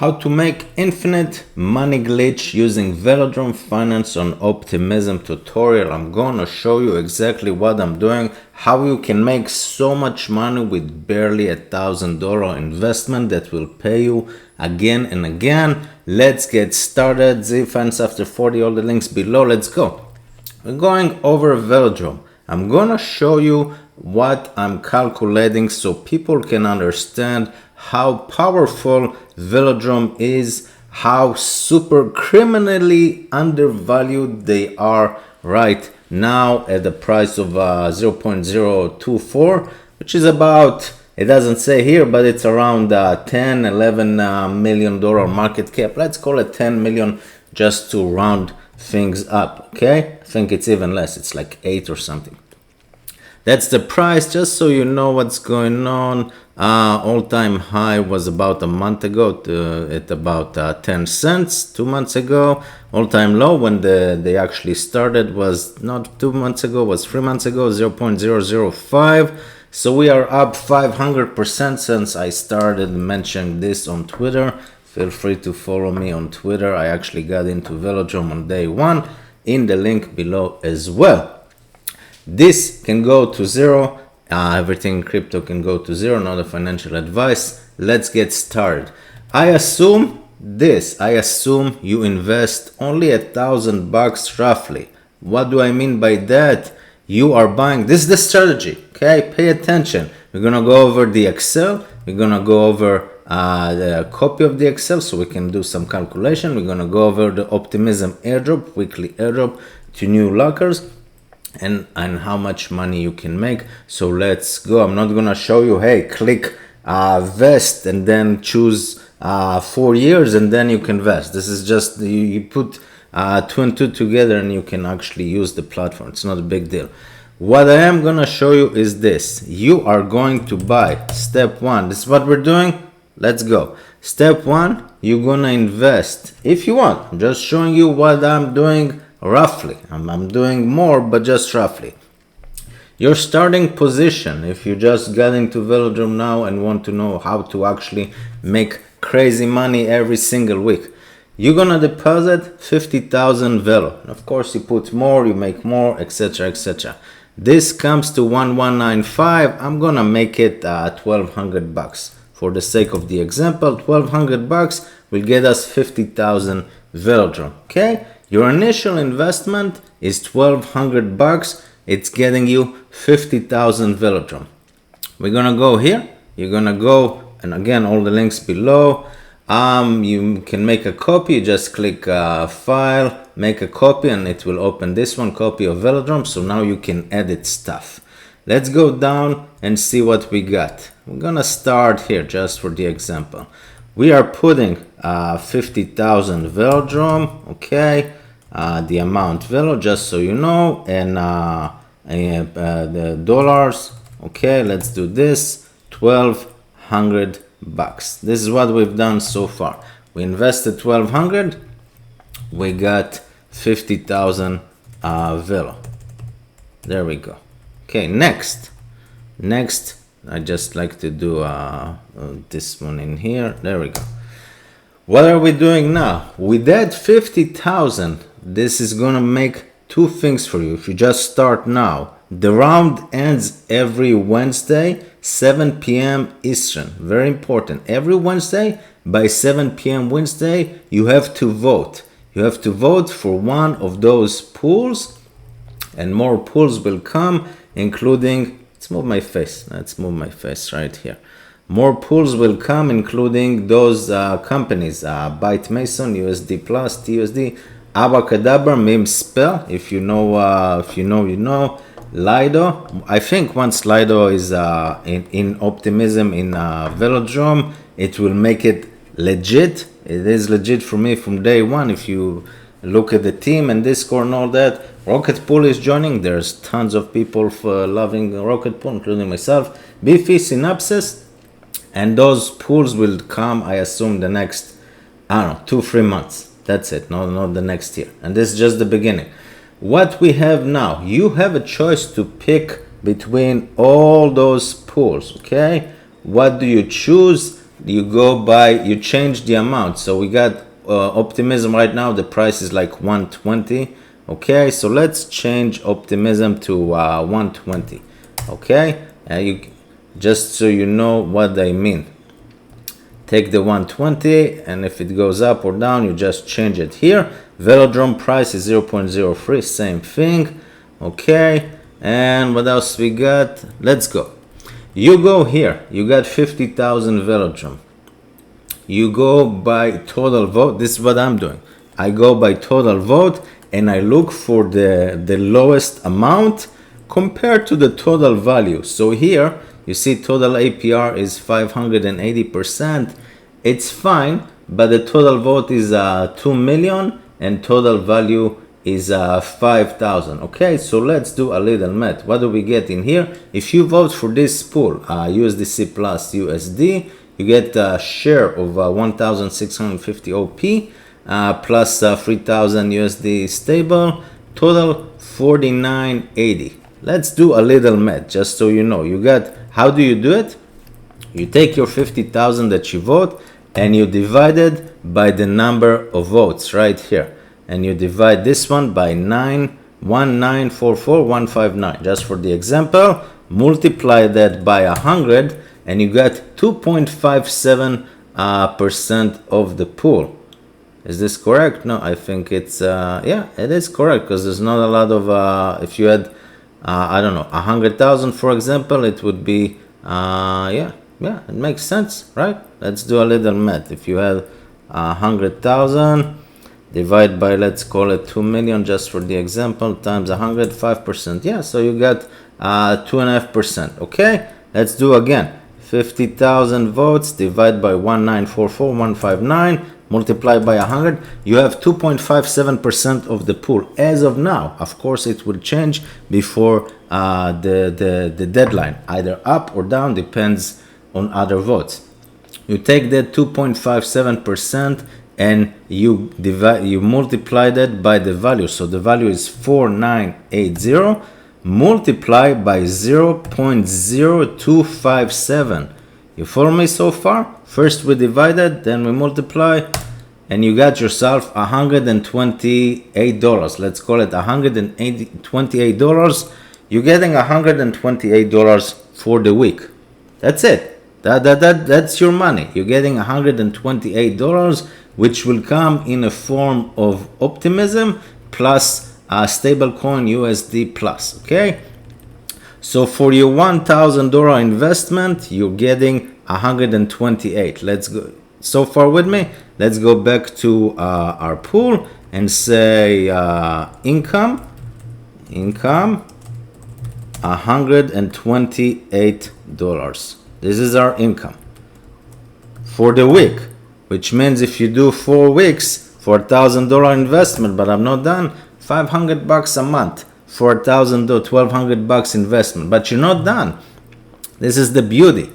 How to make infinite money glitch using Velodrome Finance on Optimism tutorial. I'm gonna show you exactly what I'm doing, how you can make so much money with barely $1,000 investment that will pay you again and again. Let's get started. Z-Fans after 40, all the links below. Let's go. We're going over Velodrome. I'm gonna show you what I'm calculating so people can understand how powerful Velodrome is, how super criminally undervalued they are right now at the price of 0.024, which is about, it doesn't say here, but it's around 10, 11 million dollar market cap. Let's call it 10 million just to round things up, okay? I think it's even less, it's like 8 or something. That's the price, just so you know what's going on. All-time high was about a month ago at about 10 cents 2 months ago. All-time low when they actually started was not 2 months ago, was 3 months ago, 0.005. So we are up 500% since I started mentioning this on Twitter. Feel free to follow me on Twitter. I actually got into Velodrome on day one in the link below as well. This can go to zero. Everything in crypto can go to zero, not a financial advice. Let's get started. I assume you invest only $1,000 roughly. What do I mean by that? You are buying, this is the strategy, okay? Pay attention. We're gonna go over the Excel. We're gonna go over the copy of the Excel so we can do some calculation. We're gonna go over the Optimism airdrop, weekly airdrop to new lockers. And how much money you can make. So let's go. I'm not gonna show you, hey, click vest and then choose 4 years and then you can vest. This is just you put 2 and 2 together and you can actually use the platform. It's not a big deal. What I am gonna show you is this. You are going to buy step 1. This is what we're doing. Let's go. Step 1, you're gonna invest if you want. I'm just showing you what I'm doing roughly. I'm doing more, but just roughly. Your starting position, if you just got into Velodrome now and want to know how to actually make crazy money every single week, you're gonna deposit 50,000 Velo. Of course, you put more, you make more, etc., etc. This comes to 1195. I'm gonna make it $1,200 for the sake of the example. $1,200 will get us 50,000 Velodrome. Okay. Your initial investment is $1,200. It's getting you 50,000 Velodrome. We're gonna go here. You're gonna go, and again, all the links below. You can make a copy. You just click File, make a copy, and it will open this one, copy of Velodrome. So now you can edit stuff. Let's go down and see what we got. We're gonna start here just for the example. We are putting 50,000 Velodrome, okay? The amount Velo, just so you know, and the dollars. Okay, let's do this. $1,200. This is what we've done so far. We invested 1,200. We got 50,000 Velo. There we go. Okay, next, I just like to do this one in here. There we go. What are we doing now? With that 50,000, this is gonna make two things for you. If you just start now, the round ends every Wednesday, 7 p.m. Eastern. Very important. Every Wednesday by 7 p.m. Wednesday, you have to vote. You have to vote for one of those pools, and more pools will come, including, let's move my face right here. More pools will come, including those companies, Byte Mason, USD Plus, TUSD, Abacadabra, Meme Spell. If you know, you know. Lido. I think once Lido is in Optimism in Velodrome, it will make it legit. It is legit for me from day one. If you look at the team and Discord and all that, Rocket Pool is joining. There's tons of people loving Rocket Pool, including myself. Beefy, Synapses. And those pools will come, I assume, the next, 2-3 months. That's it, not the next year. And this is just the beginning. What we have now, you have a choice to pick between all those pools, okay? What do you choose? you go by, you change the amount. So we got optimism right now, the price is like 120. Okay, so let's change optimism to 120. Okay, you just so you know what I mean. Take the 120, and if it goes up or down, you just change it here. Velodrome price is 0.03, same thing. Okay, and what else we got? Let's go. You go here, you got 50,000 Velodrome. You go by total vote. This is what I'm doing. I go by total vote and I look for the lowest amount compared to the total value. So here you see total APR is 580%. It's fine, but the total vote is 2 million and total value is 5,000. Okay, so let's do a little math. What do we get in here? If you vote for this pool, USDC plus USD, you get a share of 1,650 OP plus 3,000 USD stable, total 4980. Let's do a little math just so you know. You got, how do you do it? You take your 50,000 that you vote and you divide it by the number of votes right here. And you divide this one by 9,1944159. Just for the example, multiply that by 100 and you got 2.57% of the pool. Is this correct? No, I think it's, yeah, it is correct because there's not a lot of, if you had, I don't know, 100,000 for example, it would be, yeah, it makes sense, right? Let's do a little math. If you had 100,000, divide by, let's call it 2 million just for the example, times 100, 5%. Yeah, so you got 2.5%. Okay, let's do again. 50,000 votes, divide by 1,944,159, multiply by 100. You have 2.57% of the pool as of now. Of course, it will change before the deadline, either up or down, depends on other votes. You take that 2.57% and you multiply that by the value. So the value is 4980 multiplied by 0.0257. You follow me so far? First we divided, then we multiply, and you got yourself $128. Let's call it $128. You're getting $128 for the week. That's it. That's your money. You're getting $128, which will come in a form of optimism plus stablecoin USD plus. Okay, so for your $1,000 investment, you're getting 128. Let's go. So far with me. Let's go back to our pool and say income $128. This is our income for the week, which means if you do 4 weeks for $1,000 investment, but I'm not done, $500 a month for $1,200 investment, but you're not done. This is the beauty.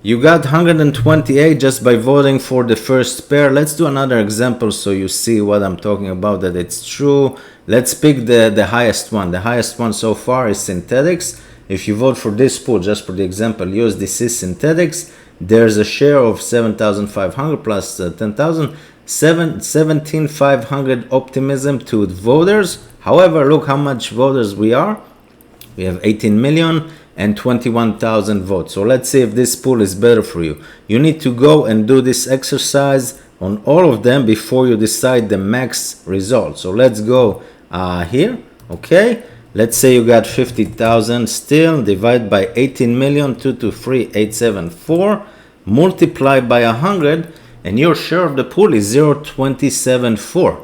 You got 128 just by voting for the first pair. Let's do another example so you see what I'm talking about, that it's true. Let's pick the highest one. The highest one so far is synthetics. If you vote for this pool, just for the example, USDC synthetics, there's a share of 7,500 plus 10,000, 17,500 optimism to voters. However, look how much voters we are. We have 18 million and 21,000 votes. So let's see if this pool is better for you. You need to go and do this exercise on all of them before you decide the max result. So let's go here. Okay, let's say you got 50,000 still, divide by 18 million, 223,874, multiply by 100, and your share of the pool is 0.274.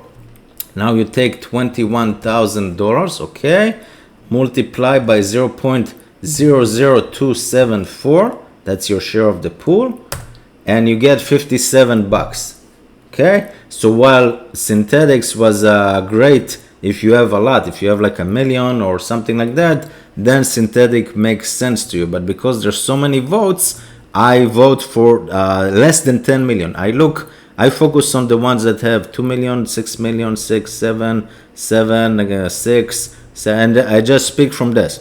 Now you take $21,000, okay, multiply by 0.00274, that's your share of the pool, and you get $57. Okay, so while synthetics was great if you have a lot, if you have like 1 million or something like that, then synthetic makes sense to you. But because there's so many votes, I vote for less than 10 million. I focus on the ones that have 2 million, 6 million, 6, 7, 7, 6, and I just speak from this.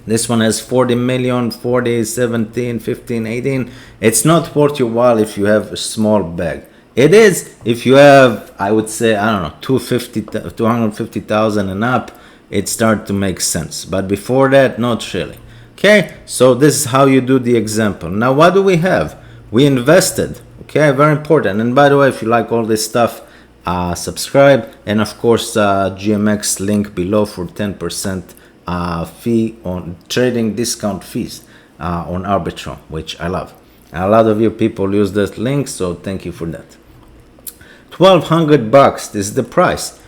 This one has 40 million, 40, 17, 15, 18. It's not worth your while if you have a small bag. It is if you have, I would say, I don't know, 250,000 and up, it starts to make sense. But before that, not really. Okay, so this is how you do the example. Now, what do we have? We invested. Okay, very important. And by the way, if you like all this stuff, subscribe. And of course, GMX link below for 10% fee on trading discount fees on Arbitrum, which I love. A lot of you people use that link, so thank you for that. $1,200, this is the price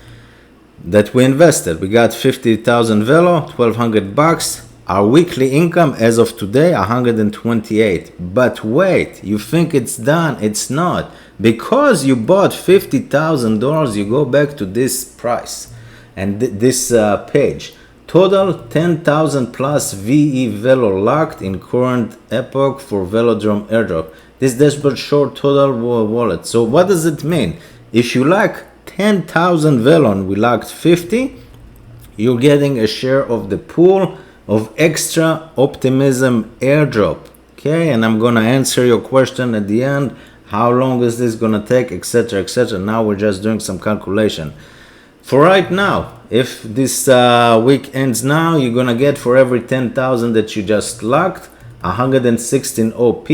that we invested. We got 50,000 Velo, $1,200. Our weekly income as of today, 128. But wait, you think it's done? It's not. Because you bought $50,000, you go back to this price and this page. Total 10,000 plus VE Velo locked in current epoch for Velodrome airdrop. This dashboard short total wallet. So what does it mean? If you lock 10,000 Velo and we locked 50, you're getting a share of the pool of extra optimism airdrop. Okay, and I'm gonna answer your question at the end. How long is this gonna take, etc., etc. Now we're just doing some calculation. For right now, if this week ends now, you're gonna get for every 10,000 that you just locked, 116 OP.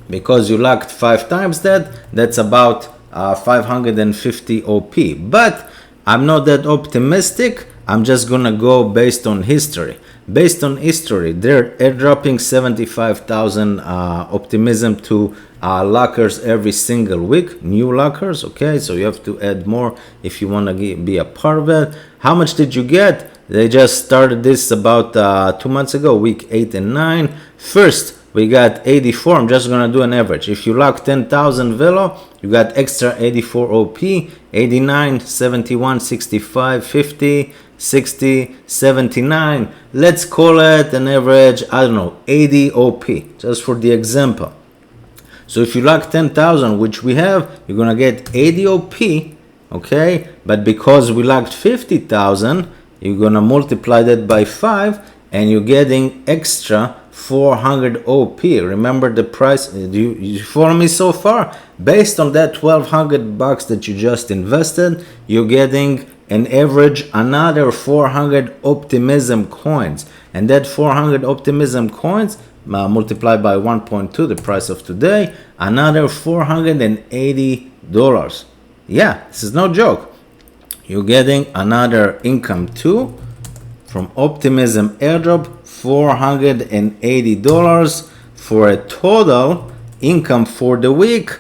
Because you locked 5 times that, that's about 550 OP. But I'm not that optimistic. I'm just gonna go based on history. Based on history, they're airdropping 75,000 optimism to lockers every single week, new lockers. Okay, so you have to add more if you want to be a part of it. How much did you get? They just started this about 2 months ago, week 8 and 9. First, we got 84. I'm just gonna do an average. If you lock 10,000 Velo, you got extra 84 OP, 89, 71, 65, 50, 60, 79. Let's call it an average, I don't know, 80 OP, just for the example. So if you lock 10,000, which we have, you're gonna get 80 OP, okay? But because we locked 50,000, you're gonna multiply that by 5, and you're getting extra 400 OP. Remember the price? You follow me so far? Based on that $1,200 that you just invested, you're getting an average another 400 optimism coins, and that 400 optimism coins multiplied by 1.2, the price of today, another $480. Yeah, this is no joke. You're getting another income too from optimism airdrop, $480 for a total income for the week.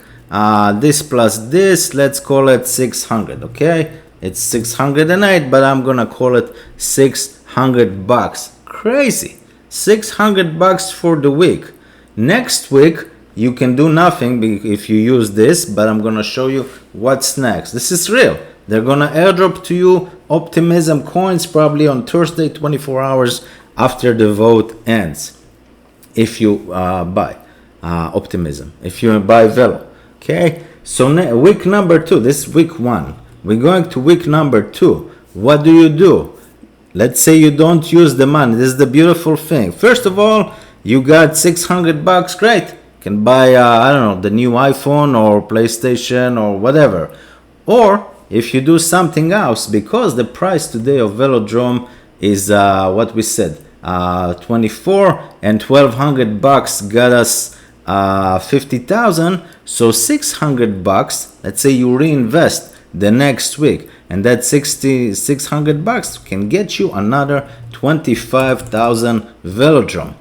This plus this, let's call it 600. Okay, it's 608, but I'm gonna call it $600. Crazy, $600 for the week. Next week you can do nothing if you use this, but I'm gonna show you what's next. This is real. They're gonna airdrop to you optimism coins probably on Thursday, 24 hours after the vote ends. If you buy optimism, if you buy Velo. Okay, so week number 2, this is week 1. We're going to week number 2. What do? Let's say you don't use the money. This is the beautiful thing. First of all, you got $600. Great. You can buy, I don't know, the new iPhone or PlayStation or whatever. Or if you do something else, because the price today of Velodrome is what we said, 24, and $1,200 got us 50,000. So $600. Let's say you reinvest the next week, and that $600 can get you another 25,000 Velodrome.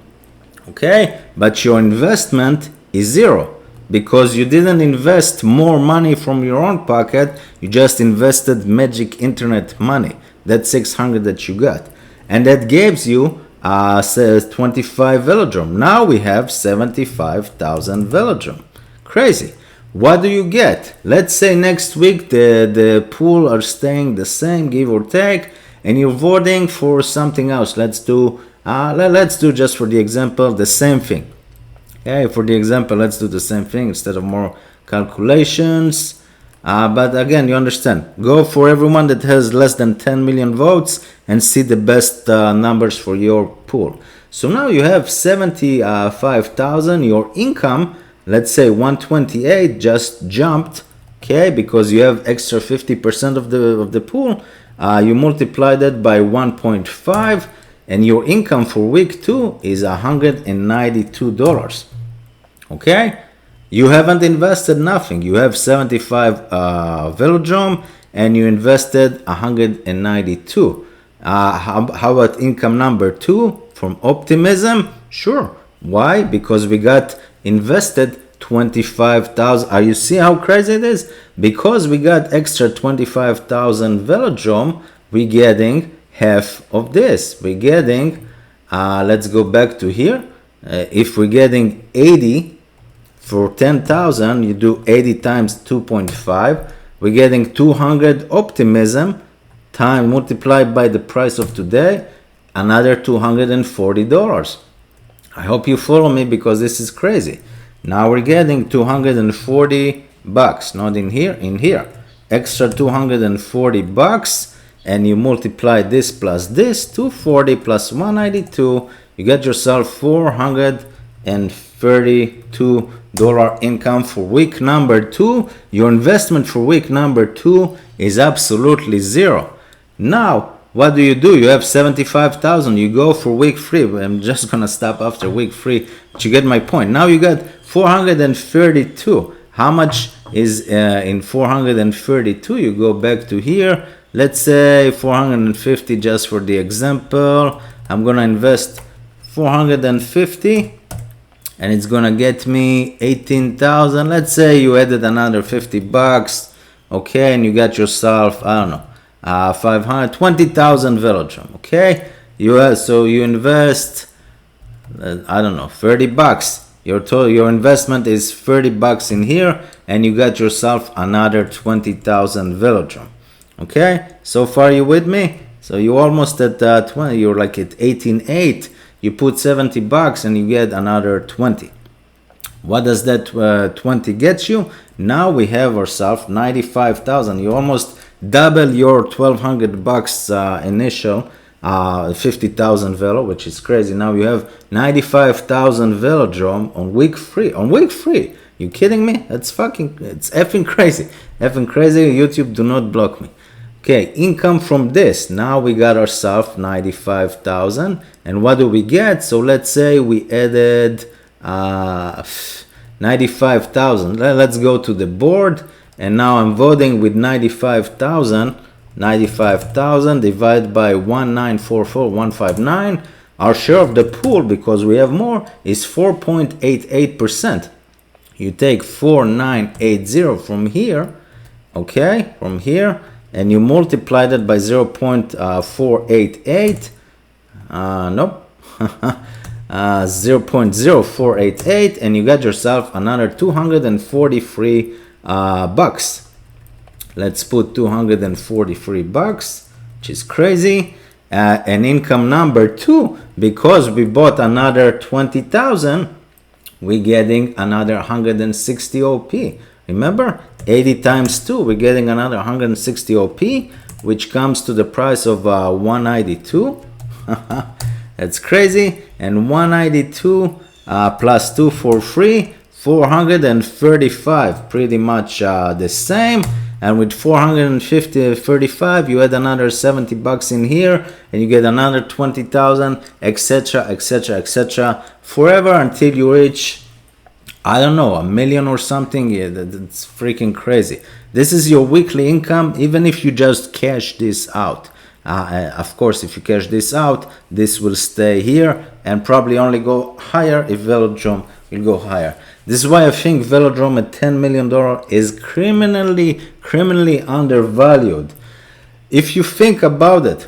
Okay, but your investment is 0 because you didn't invest more money from your own pocket. You just invested magic internet money. That's 600 that you got, and that gives you 25 Velodrome. Now we have 75,000 Velodrome. Crazy. What do you get? Let's say next week the pool are staying the same, give or take, and you're voting for something else. Let's do just for the example the same thing. Okay, for the example, let's do the same thing instead of more calculations. But again, you understand. Go for everyone that has less than 10 million votes and see the best numbers for your pool. So now you have 75,000. Your income, let's say 128, just jumped. Okay, because you have extra 50% of the pool. You multiply that by 1.5, and your income for week 2 is $192. Okay, you haven't invested nothing. You have 75 Velodrome, and you invested 192. How about income number 2 from optimism? Sure. Why? Because we got invested 25,000. Are you see how crazy it is? Because we got extra 25,000 Velodrome, we getting half of this. We're getting, let's go back to here. If we're getting 80 for 10,000, you do 80 times 2.5. We're getting 200 optimism time multiplied by the price of today, another $240. I hope you follow me because this is crazy. Now we're getting 240 bucks, not in here, in here. Extra 240 bucks, and you multiply this plus this, 240 plus 192, you get yourself $432 income for week number 2. Your investment for week number 2 is absolutely zero. Now, what do? You have 75,000. You go for week 3. I'm just gonna stop after week 3, but you get my point. Now you got 432. How much is in 432? You go back to here. Let's say 450 just for the example. I'm gonna invest 450, and it's gonna get me 18,000. Let's say you added another 50 bucks, okay, and you got yourself, I don't know, 520,000 Velodrome. Okay, so you invest, I don't know, 30 bucks. Your investment is 30 bucks in here, and you got yourself another 20,000 Velodrome. Okay, so far you with me? So you almost at 20. You're like at 18.8. You put 70 bucks and you get another 20. What does that 20 get you? Now we have ourselves 95,000. You almost double your 1,200 bucks initial 50,000 Velo, which is crazy. Now you have 95,000 Velodrome on week 3. On week 3, you kidding me? It's effing crazy. Effing crazy. YouTube, do not block me. Okay, income from this. Now we got ourselves 95,000. And what do we get? So let's say we added 95,000. Let's go to the board. And now I'm voting with 95,000. 95,000 divided by 1,944,159. Our share of the pool, because we have more, is 4.88%. You take 4,980 from here, okay, from here, and you multiply that by 0.488. Nope. 0.0488, and you got yourself another 243 bucks. Let's put 243 bucks, which is crazy. And income number 2, because we bought another 20,000, we're getting another 160 OP. Remember, 80 times 2, we're getting another 160 OP, which comes to the price of 192. That's crazy. And 192 plus 2 for free, 435, pretty much the same. And with 435, you add another 70 bucks in here, and you get another 20,000, etc., etc., etc., forever until you reach, I don't know, $1 million or something. Yeah, that's freaking crazy. This is your weekly income, even if you just cash this out. Of course, if you cash this out, this will stay here and probably only go higher if Velodrome will go higher. This is why I think Velodrome at $10 million is criminally undervalued. If you think about it,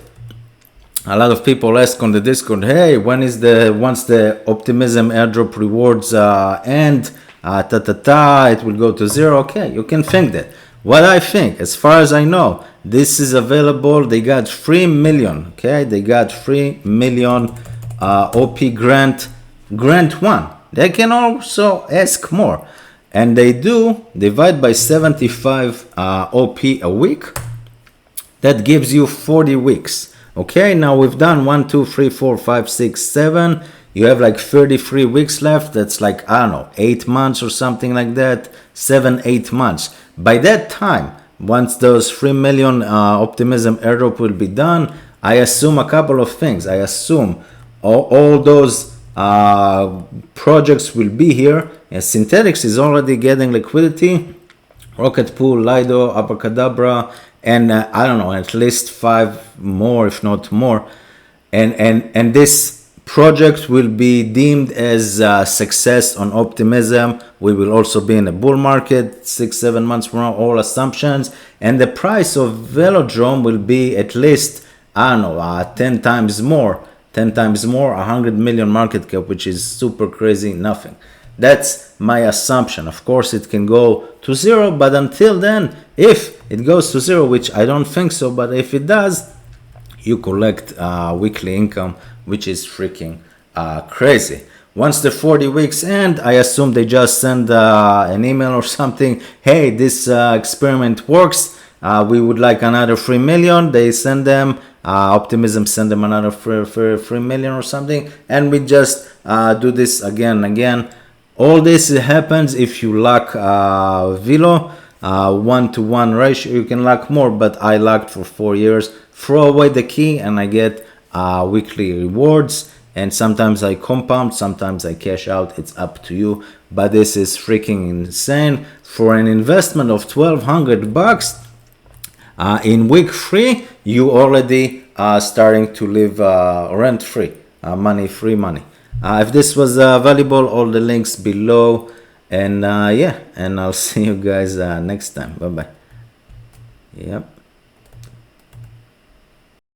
a lot of people ask on the Discord, hey, once the optimism airdrop rewards end, it will go to zero. Okay, you can think that. What I think, as far as I know, this is available. They got 3 million. Okay, they got 3 million OP grant 1. They can also ask more. and they do divide by 75 OP a week. That gives you 40 weeks. Okay, now we've done 1, 2, 3, 4, 5, 6, 7. You have like 33 weeks left. That's like, I don't know, 8 months or something like that. 7, 8 months. By that time, once those 3 million optimism airdrop will be done, I assume a couple of things. I assume all those projects will be here. And Synthetics is already getting liquidity. Rocket Pool, Lido, Abracadabra, and I don't know, at least 5 more, if not more. And this project will be deemed as a success on optimism. We will also be in a bull market 6-7 months from now, all assumptions. And the price of Velodrome will be at least, I don't know, 10 times more, 100 million market cap, which is super crazy, nothing. That's my assumption. Of course, it can go to zero, but until then, if it goes to zero, which I don't think so, but if it does, you collect weekly income, which is freaking crazy. Once the 40 weeks end, I assume they just send an email or something. Hey, this experiment works. We would like another 3 million. They send them, Optimism send them another 3 million or something. And we just do this again and again. All this happens if you lock Velo, 1-to-1 ratio. You can lock more, but I locked for 4 years. Throw away the key and I get weekly rewards. And sometimes I compound, sometimes I cash out. It's up to you. But this is freaking insane. For an investment of $1,200 in week 3, you already starting to live rent-free, money-free money. If this was valuable, all the links below. And yeah, and I'll see you guys next time. Bye-bye. Yep.